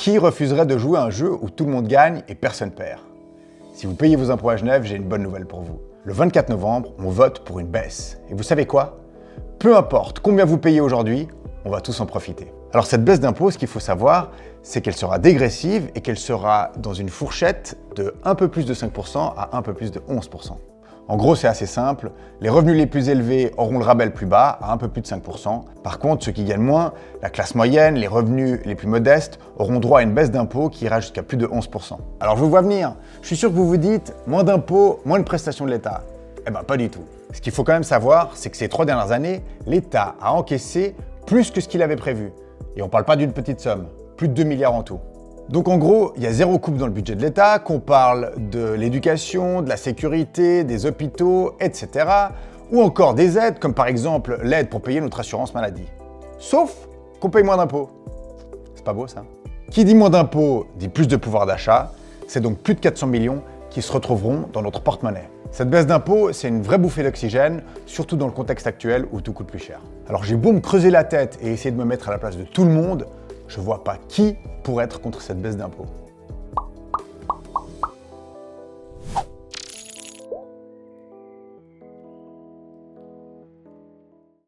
Qui refuserait de jouer à un jeu où tout le monde gagne et personne perd? Si vous payez vos impôts à Genève, j'ai une bonne nouvelle pour vous. Le 24 novembre, on vote pour une baisse. Et vous savez quoi? Peu importe combien vous payez aujourd'hui, on va tous en profiter. Alors cette baisse d'impôt, ce qu'il faut savoir, c'est qu'elle sera dégressive et qu'elle sera dans une fourchette de un peu plus de 5% à un peu plus de 11%. En gros, c'est assez simple. Les revenus les plus élevés auront le rabais le plus bas, à un peu plus de 5%. Par contre, ceux qui gagnent moins, la classe moyenne, les revenus les plus modestes, auront droit à une baisse d'impôt qui ira jusqu'à plus de 11%. Alors je vous vois venir. Je suis sûr que vous vous dites, moins d'impôts, moins de prestations de l'État. Eh ben pas du tout. Ce qu'il faut quand même savoir, c'est que ces 3 dernières années, l'État a encaissé plus que ce qu'il avait prévu. Et on ne parle pas d'une petite somme, plus de 2 milliards en tout. Donc en gros, il y a zéro coupe dans le budget de l'État, qu'on parle de l'éducation, de la sécurité, des hôpitaux, etc. Ou encore des aides, comme par exemple l'aide pour payer notre assurance maladie. Sauf qu'on paye moins d'impôts. C'est pas beau ça? Qui dit moins d'impôts dit plus de pouvoir d'achat. C'est donc plus de 400 millions qui se retrouveront dans notre porte-monnaie. Cette baisse d'impôts, c'est une vraie bouffée d'oxygène, surtout dans le contexte actuel où tout coûte plus cher. Alors j'ai beau me creuser la tête et essayer de me mettre à la place de tout le monde, je vois pas qui pourrait être contre cette baisse d'impôts.